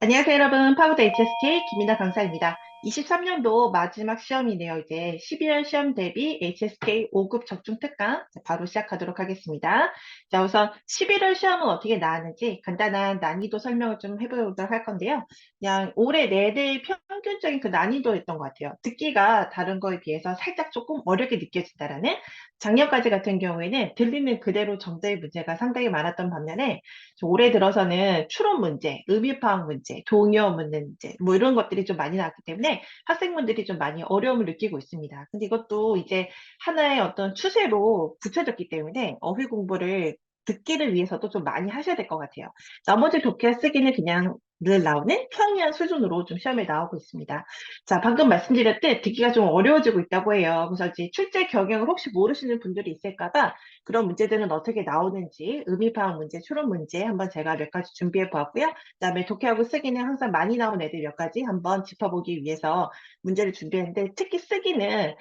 안녕하세요, 여러분. 파고다 HSK 김민아 강사입니다. 23년도 마지막 시험이네요. 이제 12월 시험 대비 HSK 5급 적중 특강 바로 시작하도록 하겠습니다. 자, 우선 11월 시험은 어떻게 나왔는지 간단한 난이도 설명을 좀 해보도록 할 건데요. 그냥 올해 내내 평균적인 그 난이도였던 것 같아요. 듣기가 다른 거에 비해서 살짝 조금 어렵게 느껴진다라는 작년까지 같은 경우에는 들리는 그대로 정답의 문제가 상당히 많았던 반면에 올해 들어서는 추론 문제, 의미 파악 문제, 동요 문제, 뭐 이런 것들이 좀 많이 나왔기 때문에 학생분들이 좀 많이 어려움을 느끼고 있습니다. 근데 이것도 이제 하나의 어떤 추세로 붙여졌기 때문에 어휘 공부를 듣기를 위해서도 좀 많이 하셔야 될 것 같아요. 나머지 독해 쓰기는 그냥 늘 나오는 평이한 수준으로 좀 시험에 나오고 있습니다. 자, 방금 말씀드렸듯 듣기가 좀 어려워지고 있다고 해요. 그래서 이제 출제 경향을 혹시 모르시는 분들이 있을까봐 그런 문제들은 어떻게 나오는지 의미 파악 문제, 추론 문제 한번 제가 몇 가지 준비해 보았고요. 그다음에 독해하고 쓰기는 항상 많이 나온 애들 몇 가지 한번 짚어보기 위해서 문제를 준비했는데 특히 쓰기는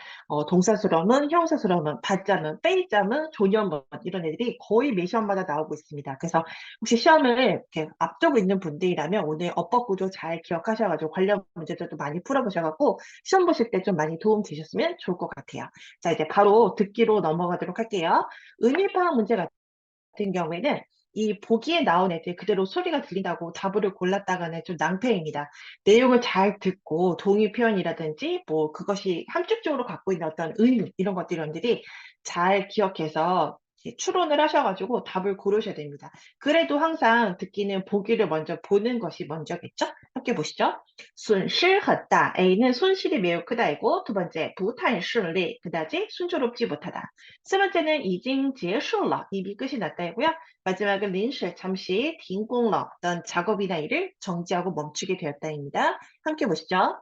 동사수러문, 형사수러문, 받자문, 빼이자문, 조녀문 이런 애들이 거의 매 시험마다 나오고 있습니다. 그래서 혹시 시험을 이렇게 앞두고 있는 분들이라면 오늘 어법 구조 잘 기억하셔가지고 관련 문제들도 많이 풀어보셔가지고 시험 보실 때 좀 많이 도움 되셨으면 좋을 것 같아요. 자, 이제 바로 듣기로 넘어가도록 할게요. 의미 파악 문제 같은 경우에는 이 보기에 나온 애들 그대로 소리가 들린다고 답을 골랐다가는 좀 낭패입니다. 내용을 잘 듣고 동의 표현이라든지 뭐 그것이 함축적으로 갖고 있는 어떤 의미 이런 것들이 잘 기억해서 이제 추론을 하셔가지고 답을 고르셔야 됩니다. 그래도 항상 듣기는 보기를 먼저 보는 것이 먼저겠죠? 함께 보시죠. 손실很大. A는 손실이 매우 크다이고 두 번째 不太顺利. 그다지 순조롭지 못하다. 세 번째는 已经结束了. 이미 끝이 났다이고요. 마지막은 临时 잠시 停工了. 어떤 작업이나 일을 정지하고 멈추게 되었다입니다. 함께 보시죠.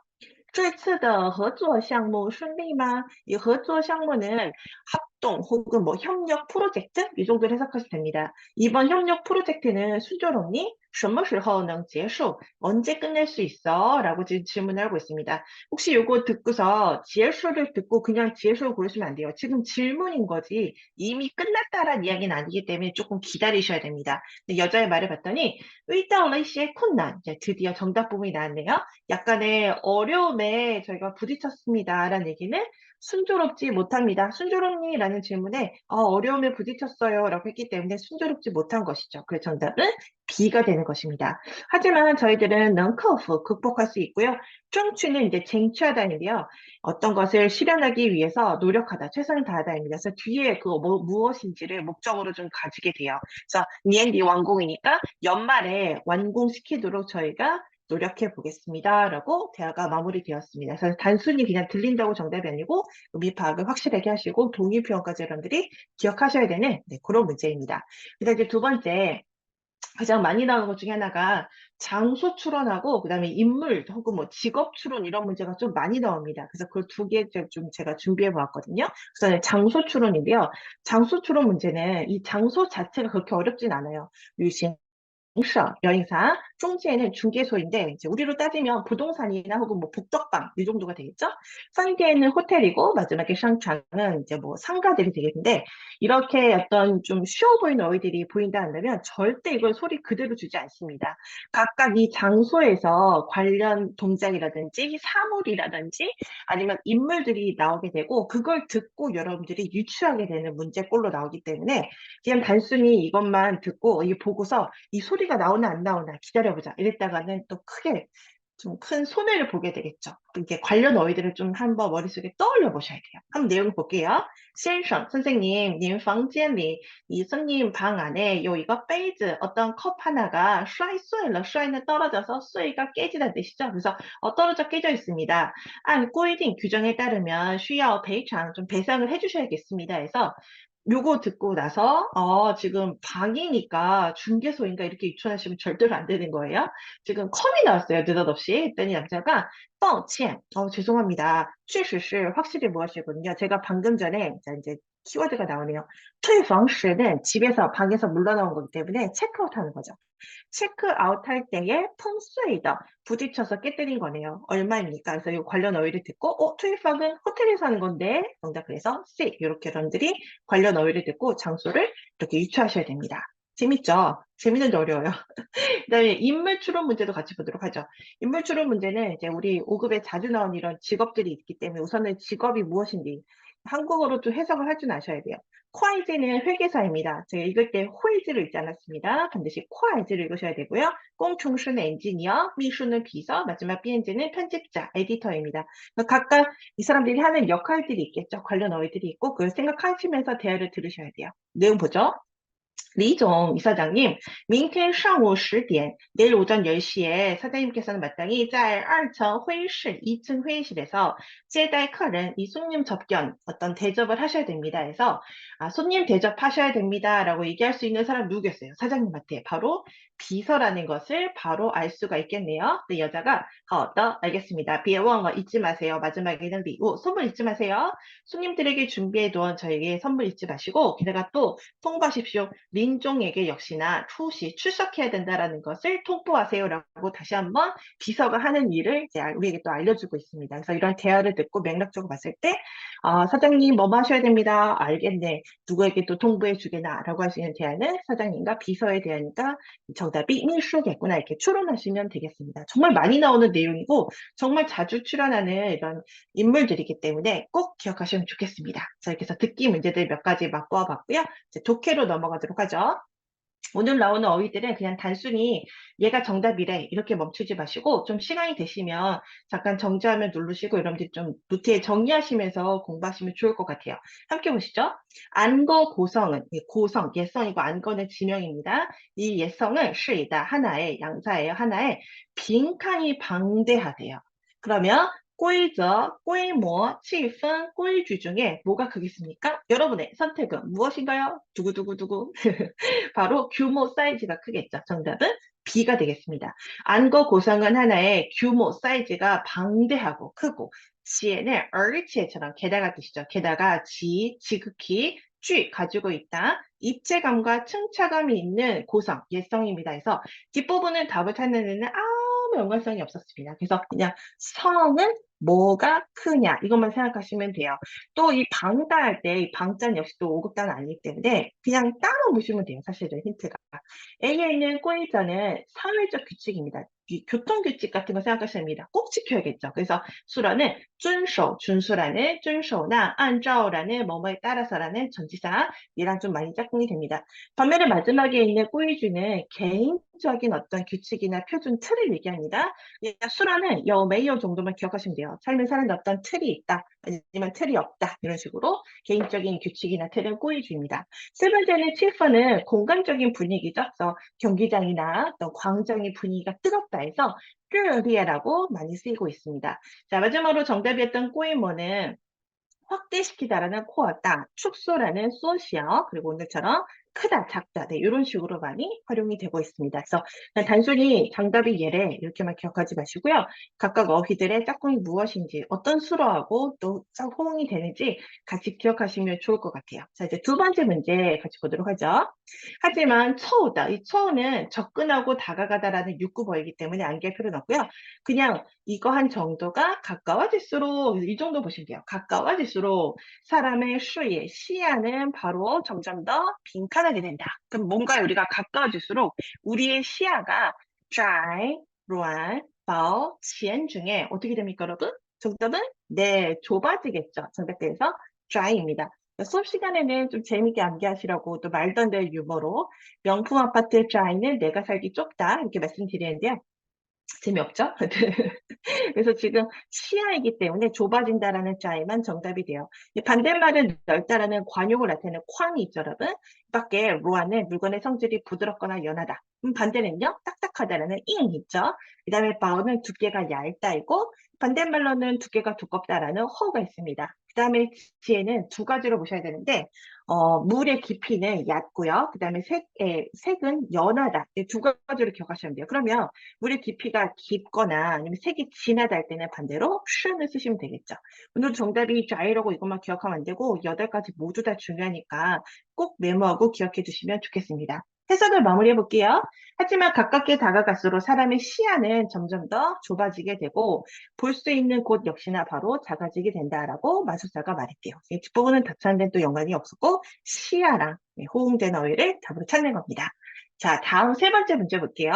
这次的合作项目顺利吗? 이 合作项目는 합동 혹은 뭐 협력 프로젝트 이 정도로 해석하시면 됩니다. 이번 협력 프로젝트는 순조롭니? 什么时候能结束? 언제 끝낼 수 있어? 라고 지금 질문을 하고 있습니다. 혹시 요거 듣고서结束를 듣고 그냥结束 고르시면 안 돼요. 지금 질문인 거지 이미 끝났다란 이야기는 아니기 때문에 조금 기다리셔야 됩니다. 근데 여자의 말을 봤더니 遇到了一些困难. 드디어 정답 부분이 나왔네요. 약간의 어려움에 저희가 부딪혔습니다라는 얘기는 순조롭지 못합니다. 순조롭니라는 질문에 어려움에 부딪혔어요 라고 했기 때문에 순조롭지 못한 것이죠. 그래서 정답은 B가 되는 것입니다. 하지만 저희들은 넌커프 극복할 수 있고요. 쫑취는 이제 쟁취하다인데요. 어떤 것을 실현하기 위해서 노력하다, 최선을 다하다입니다. 그래서 뒤에 그 무엇인지를 목적으로 좀 가지게 돼요. 그래서 니엔디 완공이니까 연말에 완공시키도록 저희가 노력해 보겠습니다. 라고 대화가 마무리되었습니다. 그래서 단순히 그냥 들린다고 정답이 아니고 의미 파악을 확실하게 하시고 동의 표현까지 여러분들이 기억하셔야 되는 그런 문제입니다. 그다음 이제 두 번째 가장 많이 나오는 것 중에 하나가 장소 추론하고 그다음에 인물 혹은 뭐 직업 추론 이런 문제가 좀 많이 나옵니다. 그래서 그 두 개 좀 제가 준비해 보았거든요. 우선 장소 추론인데요. 장소 추론 문제는 이 장소 자체가 그렇게 어렵진 않아요. 유신 셔, 여행사, 중지에는 중개소인데 이제 우리로 따지면 부동산이나 혹은 뭐 북적방 이 정도가 되겠죠. 상계는 호텔이고 마지막에商场은 이제 뭐 상가들이 되겠는데 이렇게 어떤 좀 쉬워 보이는 어휘들이 보인다 한다면 절대 이걸 소리 그대로 주지 않습니다. 각각 이 장소에서 관련 동작이라든지 사물이라든지 아니면 인물들이 나오게 되고 그걸 듣고 여러분들이 유추하게 되는 문제꼴로 나오기 때문에 그냥 단순히 이것만 듣고 이 보고서 이 소리가 나오나 안 나오나 기다려보자 이랬다가는 또 크게 좀 큰 손해를 보게 되겠죠. 이게 관련 어휘들을 좀 한번 머릿속에 떠올려 보셔야 돼요. 한번 내용 볼게요. 先生, 선생님, 您房间里, 이선님 방 안에 요 이거 베이즈 어떤 컵 하나가 摔碎了, 摔는 떨어져서 碎가 깨지다는 뜻이죠. 그래서 떨어져 깨져 있습니다. 按规定 규정에 따르면 需要赔偿, 좀 배상을 해주셔야겠습니다. 해서 요거 듣고 나서 지금 방이니까 중개소인가 이렇게 유추하시면 절대로 안 되는 거예요. 지금 컴이 나왔어요. 느닷없이. 했더니 남자가 抱歉, 죄송합니다. 确实是 확실히 무엇이거든요. 제가 방금 전에 자, 이제 키워드가 나오네요. 退房时는 집에서 방에서 물러나온 거기 때문에 체크아웃 하는 거죠. 체크아웃 할 때에 펑스웨이더 부딪혀서 깨뜨린 거네요. 얼마입니까? 그래서 이 관련 어휘를 듣고 투입방은 호텔에서 하는 건데 정답 그래서 C 이렇게 여러분들이 관련 어휘를 듣고 장소를 이렇게 유추하셔야 됩니다. 재밌죠? 재밌는데 어려워요. 그다음에 인물 추론 문제도 같이 보도록 하죠. 인물 추론 문제는 이제 우리 5급에 자주 나온 이런 직업들이 있기 때문에 우선은 직업이 무엇인지 한국어로 좀 해석을 할 줄 아셔야 돼요. 콰이즈는 회계사입니다. 제가 읽을 때 호이즈를 읽지 않았습니다. 반드시 콰이즈를 읽으셔야 되고요. 꽁충수는 엔지니어, 미수는 비서, 마지막 비엔즈는 편집자, 에디터입니다. 각각 이 사람들이 하는 역할들이 있겠죠. 관련 어휘들이 있고 그걸 생각하시면서 대화를 들으셔야 돼요. 내용 보죠. 리종 이사장님, 明天上午10点, 내일 오전 10시에 사장님께서는 마땅히 在2층 회의실, 2층 회의실에서 接待客人, 이 손님 접견, 어떤 대접을 하셔야 됩니다. 해서 손님 대접하셔야 됩니다라고 얘기할 수 있는 사람 누구겠어요? 사장님한테 바로 비서라는 것을 바로 알 수가 있겠네요. 네, 여자가 알겠습니다. 别忘了 잊지 마세요. 마지막에는 리우, 선물 잊지 마세요. 손님들에게 준비해둔 저에게 선물 잊지 마시고 게다가 또 통보하십시오. 민종에게 역시나 투시 출석해야 된다라는 것을 통보하세요라고 다시 한번 비서가 하는 일을 이제 우리에게 또 알려주고 있습니다. 그래서 이런 대화를 듣고 맥락적으로 봤을 때 사장님 뭐 하셔야 됩니다. 알겠네. 누구에게 또 통보해 주게나라고 할 수 있는 대화는 사장님과 비서에 대하니까 정답이 민수겠구나 이렇게 추론하시면 되겠습니다. 정말 많이 나오는 내용이고 정말 자주 출연하는 이런 인물들이기 때문에 꼭 기억하시면 좋겠습니다. 자, 이렇게 해서 듣기 문제들 몇 가지 맛보아 봤고요. 이제 독해로 넘어가도록 하죠. 오늘 나오는 어휘들은 그냥 단순히 얘가 정답이래 이렇게 멈추지 마시고 좀 시간이 되시면 잠깐 정지하면 누르시고 여러분들 좀 노트에 정리하시면서 공부하시면 좋을 것 같아요. 함께 보시죠. 안거 고성은 고성, 예성이고 안거는 지명입니다. 이 예성은 시이다 하나의 양사예요. 하나의 빈칸이 방대하대요. 그러면规则, 规模, 气氛, 规矩 중에 뭐가 크겠습니까? 여러분의 선택은 무엇인가요? 두구두구두구. 바로 규모 사이즈가 크겠죠. 정답은 B가 되겠습니다. 안거 고성은 하나의 규모 사이즈가 방대하고 크고 지혜는 얼치에처럼 게다가 뜻이죠. 게다가 지극히 쥐 가지고 있다. 입체감과 층차감이 있는 고성, 예성입니다. 해서 뒷부분은 답을 찾는 데는 아무 연관성이 없었습니다. 그래서 그냥 성은 뭐가 크냐 이것만 생각하시면 돼요. 또 이 방따할 때 이 방자는 역시 또 5급단 아니기 때문에 그냥 따로 보시면 돼요. 사실은 힌트가. A에 있는 꼬이자는 사회적 규칙입니다. 이 교통규칙 같은 거 생각하시면 됩니다. 꼭 지켜야겠죠. 그래서 수라는 준守, 준수라는 준守나 안照라는 뭐뭐에 따라서라는 전치사 얘랑 좀 많이 짝꿍이 됩니다. 반면에 마지막에 있는 꼬이주는 개인적인 어떤 규칙이나 표준 틀을 얘기합니다. 수라는 여메이어 정도만 기억하시면 돼요. 삶을 사는 어떤 틀이 있다. 아니면 틀이 없다. 이런 식으로 개인적인 규칙이나 틀은 꼬이주입니다. 세 번째는 칠퍼는 공간적인 분위기죠. 그래서 경기장이나 어떤 광장의 분위기가 뜨겁다 해서 르리에라고 많이 쓰이고 있습니다. 자, 마지막으로 정답이었던 꼬이모는 확대시키다라는 코어다, 축소라는 소시어, 그리고 오늘처럼 크다, 작다, 네, 이런 식으로 많이 활용이 되고 있습니다. 그래서 그냥 단순히 정답이 얘래 이렇게만 기억하지 마시고요. 각각 어휘들의 짝꿍이 무엇인지, 어떤 수로하고 또 호응이 되는지 같이 기억하시면 좋을 것 같아요. 자, 이제 두 번째 문제 같이 보도록 하죠. 하지만 처우다. 이 처우는 접근하고 다가가다라는 육구어이기 때문에 암기할 필요는 없고요. 그냥 이거 한 정도가 가까워질수록 이 정도 보시면 돼요. 가까워질수록 사람의 시야는 바로 점점 더 빈칸하게 된다. 그럼 뭔가 우리가 가까워질수록 우리의 시야가 窄, 软, 薄, 浅 중에 어떻게 됩니까, 여러분? 정답은 네, 좁아지겠죠. 정답대에서 窄입니다. 수업 시간에는 좀 재밌게 암기하시라고 또 말도 안 되는 유머로 명품 아파트 좌이는 내가 살기 좁다 이렇게 말씀드리는데요. 재미없죠? 그래서 지금 시야이기 때문에 좁아진다라는 자에만 정답이 돼요. 반대말은 넓다라는 관용을 나타내는 쾅이 있죠, 여러분. 밖에 로아는 물건의 성질이 부드럽거나 연하다. 반대는요, 딱딱하다라는 잉 있죠. 그 다음에 바오는 두께가 얇다이고 반대말로는 두께가 두껍다라는 허가 있습니다. 그 다음에 지혜는 두 가지로 보셔야 되는데 물의 깊이는 얕고요. 그 다음에 색은 연하다. 이 두 가지로 기억하시면 돼요. 그러면 물의 깊이가 깊거나 아니면 색이 진하다 할 때는 반대로 슈를 쓰시면 되겠죠. 오늘 정답이 좌이라고 이것만 기억하면 안 되고 8가지 모두 다 중요하니까 꼭 메모하고 기억해 주시면 좋겠습니다. 해석을 마무리해 볼게요. 하지만 가깝게 다가갈수록 사람의 시야는 점점 더 좁아지게 되고 볼 수 있는 곳 역시나 바로 작아지게 된다라고 마술사가 말했대요. 이 뒷부분은 닭찬된 또 연관이 없었고 시야랑 호응되는 어휘를 답으로 찾는 겁니다. 자, 다음 세 번째 문제 볼게요.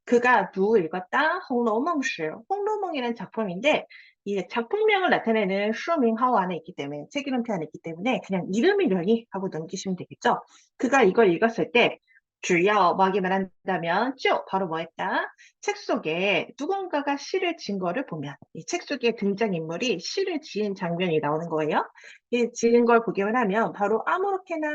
그가 누구 읽었다? 홍로몽시. 홍로몽이라는 작품인데 이 작품명을 나타내는 슈밍하오 안에 있기 때문에 책 이름표 안에 있기 때문에 그냥 이름이려니 하고 넘기시면 되겠죠. 그가 이걸 읽었을 때 주여 뭐하기 말한다면 쭉 바로 뭐 했다? 책 속에 누군가가 시를 지은 거를 보면 이 책 속에 등장인물이 시를 지은 장면이 나오는 거예요. 이 지은 걸 보기만 하면 바로 아무렇게나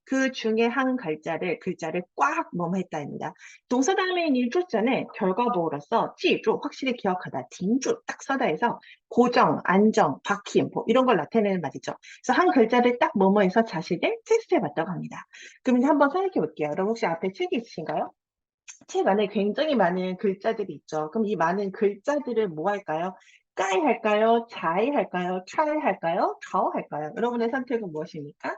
그 중에 한 글자를 꽉 뭐뭐 했다입니다. 동사 다음에 있는 일조자는 결과보호로서 찌주 확실히 기억하다, 딩주 딱 서다 해서 고정, 안정, 박힘 뭐 이런 걸 나타내는 말이죠. 그래서 한 글자를 딱 뭐뭐해서 자식을 테스트해 봤다고 합니다. 그럼 이제 한번 생각해 볼게요. 여러분 혹시 앞에 책이 있으신가요? 책 안에 굉장히 많은 글자들이 있죠. 그럼 이 많은 글자들을 뭐 할까요? 까이 할까요? 자이 할까요? 트라이 할까요? 좌우 할까요? 여러분의 선택은 무엇입니까?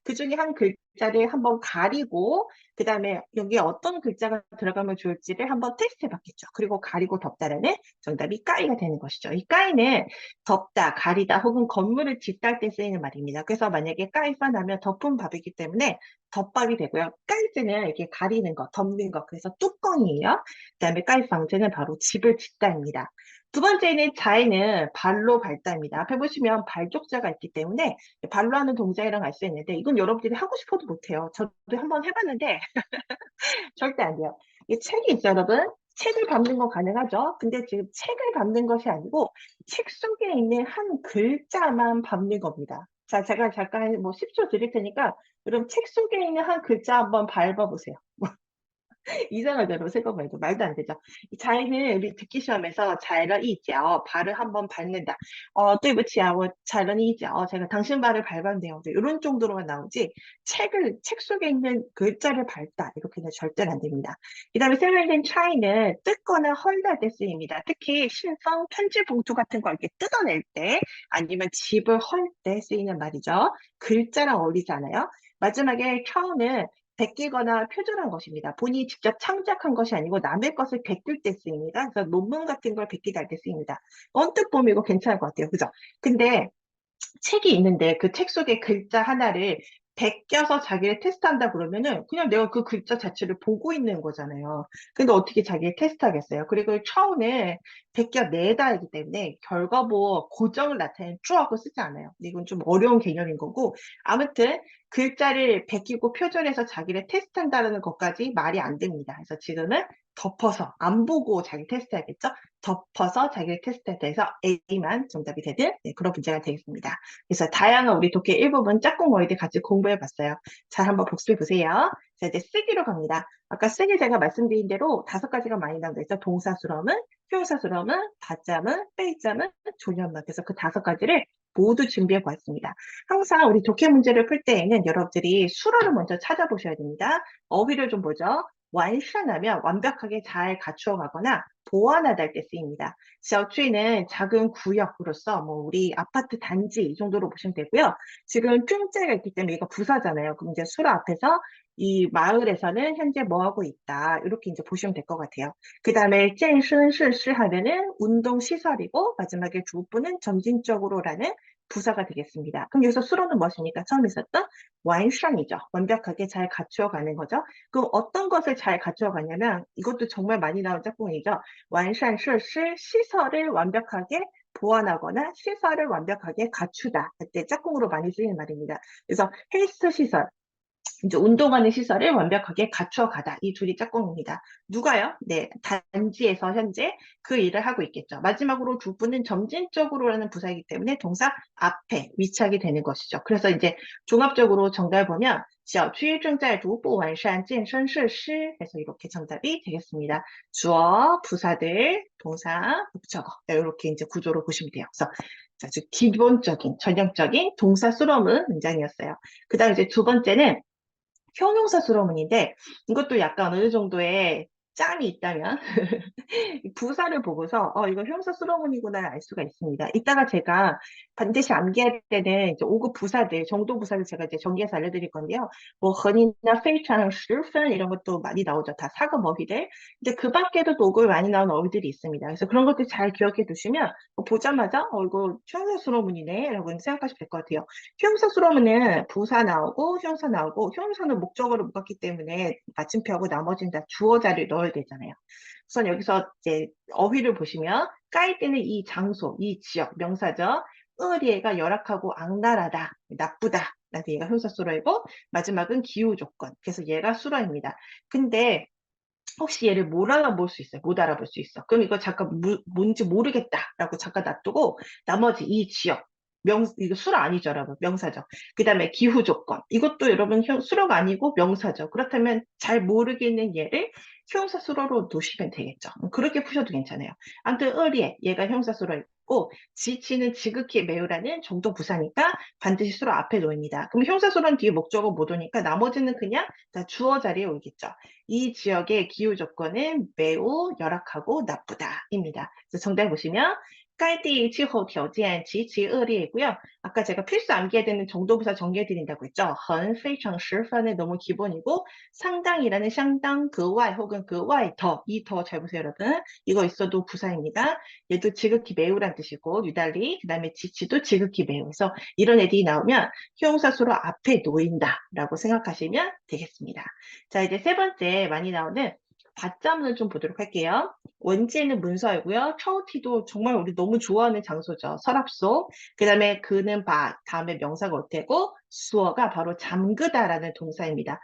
그 중에 한 글자를 한번 가리고 그 다음에 여기에 어떤 글자가 들어가면 좋을지를 한번 테스트 해봤겠죠. 그리고 가리고 덮다라는 정답이 까이가 되는 것이죠. 이 까이는 덮다, 가리다 혹은 건물을 짓다 할 때 쓰이는 말입니다. 그래서 만약에 까이가 나면 덮은 밥이기 때문에 덮밥이 되고요. 깔즈는 이렇게 가리는 거, 덮는 거, 그래서 뚜껑이에요. 그다음에 깔방즈는 바로 집을 짓다입니다. 두 번째는 자에는 발로 밟다입니다. 앞에 보시면 발족자가 있기 때문에 발로 하는 동작이랑 알 수 있는데 이건 여러분들이 하고 싶어도 못해요. 저도 한번 해봤는데 절대 안 돼요. 이 책이 있죠, 여러분. 책을 밟는 건 가능하죠. 근데 지금 책을 밟는 것이 아니고 책 속에 있는 한 글자만 밟는 겁니다. 자, 제가 잠깐 뭐 10초 드릴 테니까 여러분 책 속에 있는 한 글자 한번 밟아보세요. 이상하대로 생각해도 말도 안 되죠. 이 자이는 우리 듣기 시험에서 자이런 이죠. 발을 한번 밟는다. 对不起啊, 자이런 이죠. 제가 당신 발을 밟았네요. 이런 정도로만 나오지 책 속에 있는 글자를 밟다 이렇게는 절대로 안 됩니다. 그 다음에 세 번째는 try는 뜯거나 헐다 때 쓰입니다. 특히 신성 편지 봉투 같은 거 이렇게 뜯어낼 때 아니면 집을 헐 때 쓰이는 말이죠. 글자랑 어울리지 않아요. 마지막에 try는 베끼거나 표절한 것입니다. 본인이 직접 창작한 것이 아니고 남의 것을 베낄 때 쓰입니다. 그래서 논문 같은 걸 베끼다 할 때 쓰입니다. 언뜻 보면 이거 괜찮을 것 같아요. 그죠? 근데 책이 있는데 그 책 속에 글자 하나를 베껴서 자기를 테스트한다 그러면은 그냥 내가 그 글자 자체를 보고 있는 거잖아요. 근데 어떻게 자기를 테스트하겠어요? 그리고 처음에 베껴내다 하기 때문에 결과보 고정을 나타내는 쭉하고 쓰지 않아요. 이건 좀 어려운 개념인 거고 아무튼 글자를 베끼고 표절해서 자기를 테스트한다는 것까지 말이 안 됩니다. 그래서 지금은 덮어서 안 보고 자기 테스트해야겠죠? 덮어서 자기를 테스트에 대해서 A만 정답이 되는 그런 문제가 되겠습니다. 그래서 다양한 우리 독해 일부분 짝꿍 어휘들 같이 공부해 봤어요. 잘 한번 복습해 보세요. 자, 이제 쓰기로 갑니다. 아까 쓰기 제가 말씀드린 대로 5가지가 많이 나온다 했죠. 동사수럼은, 형사수럼은, 받자문, 빼자문, 조련문. 그래서 그 5가지를 모두 준비해 보았습니다. 항상 우리 독해 문제를 풀 때에는 여러분들이 수어를 먼저 찾아보셔야 됩니다. 어휘를 좀 보죠. 완善하면 완벽하게 잘 갖추어 가거나 보완하다 할 때 쓰입니다. 小区는 작은 구역으로서 뭐 우리 아파트 단지 이 정도로 보시면 되고요. 지금 쭝자가 있기 때문에 이거 부사잖아요. 그럼 이제 수로 앞에서 이 마을에서는 현재 뭐 하고 있다. 이렇게 이제 보시면 될 것 같아요. 그 다음에 健身室 하면은 운동 시설이고 마지막에 주부는 점진적으로라는 부사가 되겠습니다. 그럼 여기서 수로는 무엇입니까? 처음 있었던 완성이죠. 완벽하게 잘 갖추어가는 거죠. 그럼 어떤 것을 잘 갖추어가냐면 이것도 정말 많이 나온 짝꿍이죠. 완善设施 시설을 완벽하게 보완하거나 시설을 완벽하게 갖추다 할 때 짝꿍으로 많이 쓰이는 말입니다. 그래서 헬스 시설, 이제 운동하는 시설을 완벽하게 갖추어 가다. 이 둘이 짝꿍입니다. 누가요? 네, 단지에서 현재 그 일을 하고 있겠죠. 마지막으로 두 분은 점진적으로라는 부사이기 때문에 동사 앞에 위치하게 되는 것이죠. 그래서 이제 종합적으로 정답을 보면 小区正在逐步完善健身设施 해서 이렇게 정답이 되겠습니다. 주어, 부사들, 동사, 목적어 이렇게 이제 구조로 보시면 돼요. 그래서 아주 기본적인 전형적인 동사수로문 문장이었어요. 그다음 이제 두 번째는 형용사 수로문인데 이것도 약간 어느 정도의 짬이 있다면 이 부사를 보고서 이거 형사 수로문이구나 알 수가 있습니다. 이따가 제가 반드시 암기할 때는 이제 5급 부사들, 정도 부사를 제가 이제 정리해서 알려드릴 건데요. 뭐 흔히나 페이창, 十分 이런 것도 많이 나오죠. 다 4급 어휘들. 근데 그 밖에도 또 5급에 많이 나오는 어휘들이 있습니다. 그래서 그런 것들 잘 기억해 두시면 보자마자 이거 형사 수로문이네 라고 생각하시면 될 것 같아요. 형사 수로문은 부사 나오고 형사 나오고 형사는 목적어를 묶었기 때문에 마침표하고 나머지는 다 주어 자리를 넣어야 되잖아요. 우선 여기서 이제 어휘를 보시면 까이때는 이 장소, 이 지역, 명사죠. 을이 가 열악하고 악랄하다, 나쁘다. 라는 얘가 형사 수로이고 마지막은 기후 조건. 그래서 얘가 수로입니다. 근데 혹시 얘를 못 알아볼 수 있어요. 못 알아볼 수 있어. 그럼 이거 잠깐 뭔지 모르겠다라고 잠깐 놔두고 나머지 이 지역 이거 수로 아니죠, 여러분. 명사죠. 그 다음에 기후 조건. 이것도 여러분 수로가 아니고 명사죠. 그렇다면 잘 모르겠는 얘를 형사 수로로 놓으시면 되겠죠. 그렇게 푸셔도 괜찮아요. 아무튼 을이 얘가 형사 수로 있고 지치는 지극히 매우라는 정도 부사니까 반드시 수로 앞에 놓습니다. 그럼 형사 수로는 뒤에 목적어 못 오니까 나머지는 그냥 다 주어 자리에 오겠죠. 이 지역의 기후 조건은 매우 열악하고 나쁘다입니다. 그래서 정답 보시면 该地气候条件极其恶劣이고요. 아까 제가 필수 암기해야 되는 정도부사 정리해드린다고 했죠. 很, 非常, 十分은 너무 기본이고 상당이라는 상당, 그外 혹은 그外 더, 이 더 잘 보세요 여러분. 이거 있어도 부사입니다. 얘도 지극히 매우란 뜻이고 유달리 그 다음에 지치도 지극히 매우. 그래서 이런 애들이 나오면 형사수로 앞에 놓인다라고 생각하시면 되겠습니다. 자, 이제 세 번째 많이 나오는 받자문을 좀 보도록 할게요. 원지에는 문서이고요. 처우티도 정말 우리 너무 좋아하는 장소죠. 서랍소. 그 다음에 그는 다음에 명사가 어때고 수어가 바로 잠그다라는 동사입니다.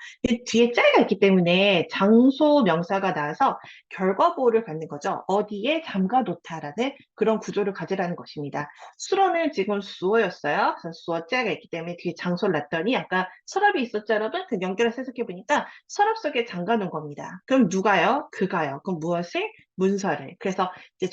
뒤에 짤가 있기 때문에 장소 명사가 나와서 결과보호를 갖는 거죠. 어디에 잠가놓다라는 그런 구조를 가지라는 것입니다. 수로는 지금 수어였어요. 그래서 수어 짤가 있기 때문에 뒤에 장소를 놨더니 아까 서랍이 있었죠, 여러분? 그 연결해서 해석해 보니까 서랍 속에 잠가놓은 겁니다. 그럼 누가요? 그가요. 그럼 무엇을? 문서를. 그래서 이제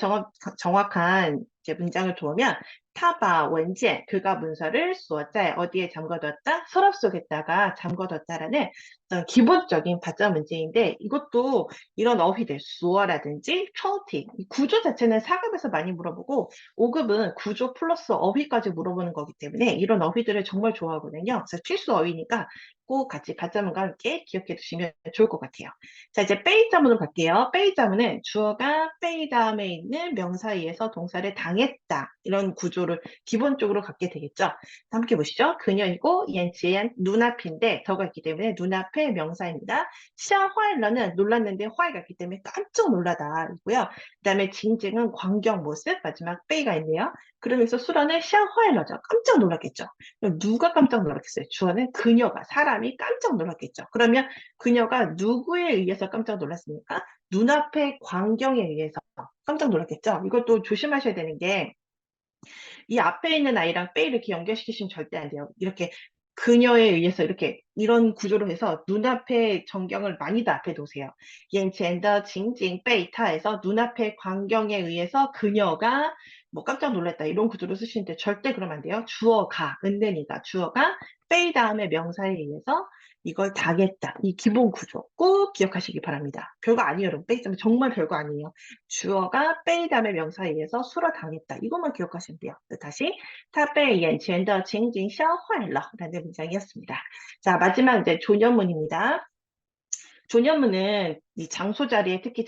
정확한 이제 문장을 도우면 타바 원제 그가 문서를 수어자에 어디에 잠궈뒀다? 서랍 속에다가 잠궈뒀다라는 어떤 기본적인 받자 문제인데 이것도 이런 어휘들 수어라든지 처우팅 구조 자체는 4급에서 많이 물어보고 5급은 구조 플러스 어휘까지 물어보는 거기 때문에 이런 어휘들을 정말 좋아하거든요. 그래서 필수 어휘니까 꼭 같이 받자문과 함께 기억해 두시면 좋을 것 같아요. 자, 이제 빼이 자문으로 갈게요. 빼이 자문은 주어가 빼이 다음에 있는 명사에서 동사를 당했다. 이런 구조를 기본적으로 갖게 되겠죠. 함께 보시죠. 그녀이고 옌지엔 눈앞인데 더가 있기 때문에 눈앞의 명사입니다. 샤화일러는 놀랐는데 화이가 있기 때문에 깜짝 놀라다 이고요. 그 다음에 징징은 광경 모습 마지막 빼이가 있네요. 그러면서 수라는 샤화일러죠. 깜짝 놀랐겠죠. 누가 깜짝 놀랐겠어요? 주어는 그녀가 사람이 깜짝 놀랐겠죠. 그러면 그녀가 누구에 의해서 깜짝 놀랐습니까? 눈앞의 광경에 의해서 깜짝 놀랐겠죠. 이것도 조심하셔야 되는 게 이 앞에 있는 아이랑 빼 이렇게 연결시키시면 절대 안 돼요. 이렇게 그녀에 의해서 이렇게 이런 구조로 해서 눈앞의 전경을 많이 다 앞에 놓으세요. 옌첸더 징징 베이타에서 눈앞의 광경에 의해서 그녀가 뭐 깜짝 놀랐다 이런 구조로 쓰시는데 절대 그러면 안 돼요. 주어가 은근히가 주어가 빼 다음에 명사에 의해서 이걸 당했다. 이 기본 구조 꼭 기억하시기 바랍니다. 별거 아니에요, 여러분. 빼 있으면 정말 별거 아니에요. 주어가 빼이 다음에 명사에 의해서 수로 당했다. 이것만 기억하시면 돼요. 다시 他被眼前的情景笑坏了라는 문장이었습니다. 자, 마지막 이제 조년문입니다. 조년문은 이 장소 자리에 특히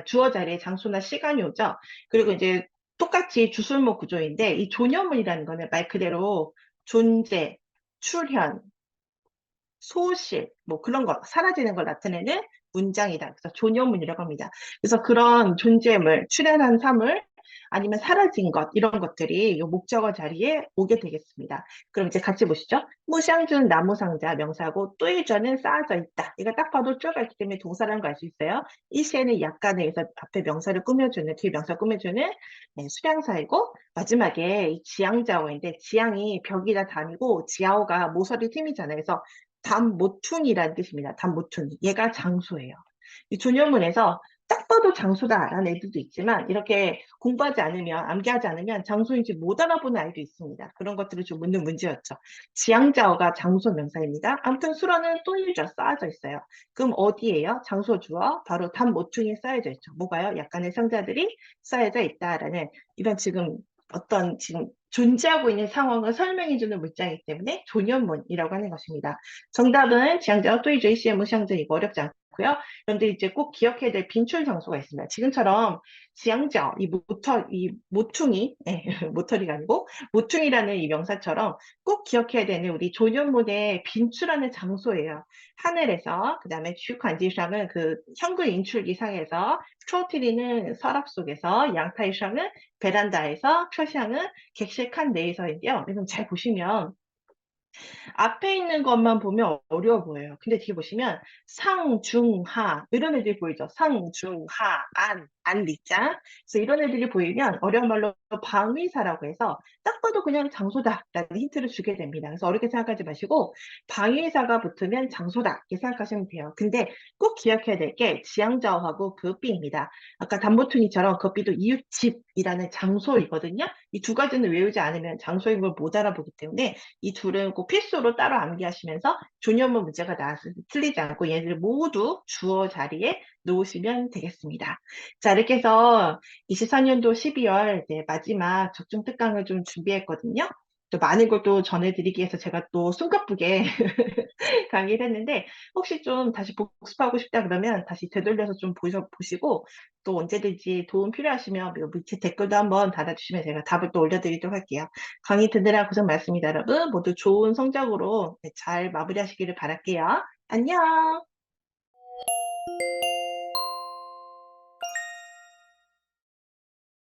주어 자리에 장소나 시간이 오죠. 그리고 이제 똑같이 주술목 구조인데 이 조년문이라는 거는 말 그대로 존재, 출현, 소실, 뭐 그런 거, 사라지는 걸 나타내는 문장이다. 그래서 조녀문이라고 합니다. 그래서 그런 존재물, 출현한 사물, 아니면 사라진 것, 이런 것들이 이 목적어 자리에 오게 되겠습니다. 그럼 이제 같이 보시죠. 무샹준 나무 상자 명사고 또이저는 쌓아져 있다. 이거 딱 봐도 쪼가 있기 때문에 동사라는 거 알 수 있어요. 이 시에는 약간의 그래서 앞에 명사를 꾸며주는, 뒤에 명사 꾸며주는 네, 수량사이고 마지막에 이 지향자어인데 지향이 벽이나 담이고 지하오가 모서리 팀이잖아요. 그래서 담모툰이라는 뜻입니다. 담모툰. 얘가 장소예요. 이 조녀문에서 딱 봐도 장소다라는 애들도 있지만 이렇게 공부하지 않으면 암기하지 않으면 장소인지 못 알아보는 아이도 있습니다. 그런 것들을 좀 묻는 문제였죠. 지향자어가 장소 명사입니다. 아무튼 수로는 또이죠. 쌓아져 있어요. 그럼 어디예요? 장소 주어 바로 답 모퉁이에 쌓여져 있죠. 뭐가요? 약간의 상자들이 쌓여져 있다라는 이런 지금 어떤 지금 존재하고 있는 상황을 설명해주는 문장이기 때문에 조년문이라고 하는 것입니다. 정답은 지향자어 또이죠. 이시의 무시향전이고 어렵지 않고요. 그런데 이제 꼭 기억해야 될 빈출 장소가 있습니다. 지금처럼 지향자어, 이 모퉁이, 네, 모터리가 아니고 모퉁이라는 이 명사처럼 꼭 기억해야 되는 우리 조년문의 빈출하는 장소예요. 하늘에서, 그 다음에 슈칸지상은 그 현금 인출기상에서, 트로트리는 서랍 속에서, 양타이상은 베란다에서,车厢은 객실 칸 내에서인데요. 여러분 잘 보시면 앞에 있는 것만 보면 어려워 보여요. 근데 뒤에 보시면 상, 중, 하 이런 애들이 보이죠. 상, 중, 하, 안, 리자. 그래서 이런 애들이 보이면 어려운 말로 방위사라고 해서 딱 봐도 그냥 장소다라는 힌트를 주게 됩니다. 그래서 어렵게 생각하지 마시고 방위사가 붙으면 장소다 이렇게 생각하시면 돼요. 근데 꼭 기억해야 될 게 지향자어하고 그 삐입니다. 아까 단모퉁이처럼 그 삐도 이웃집이라는 장소이거든요. 이 두 가지는 외우지 않으면 장소인 걸 못 알아보기 때문에 이 둘은 꼭 필수로 따로 암기하시면서 조년문 문제가 나왔을 때 틀리지 않고 얘네들 모두 주어 자리에 놓으시면 되겠습니다. 자, 이렇게 해서 24년도 12월 마지막 적중 특강을 좀 준비했거든요. 또 많은 걸 또 전해드리기 위해서 제가 또 숨가쁘게 강의를 했는데 혹시 좀 다시 복습하고 싶다 그러면 다시 되돌려서 좀 보시고 또 언제든지 도움 필요하시면 밑에 댓글도 한번 달아주시면 제가 답을 또 올려드리도록 할게요. 강의 듣느라 고생 많습니다, 여러분. 모두 좋은 성적으로 잘 마무리하시기를 바랄게요. 안녕!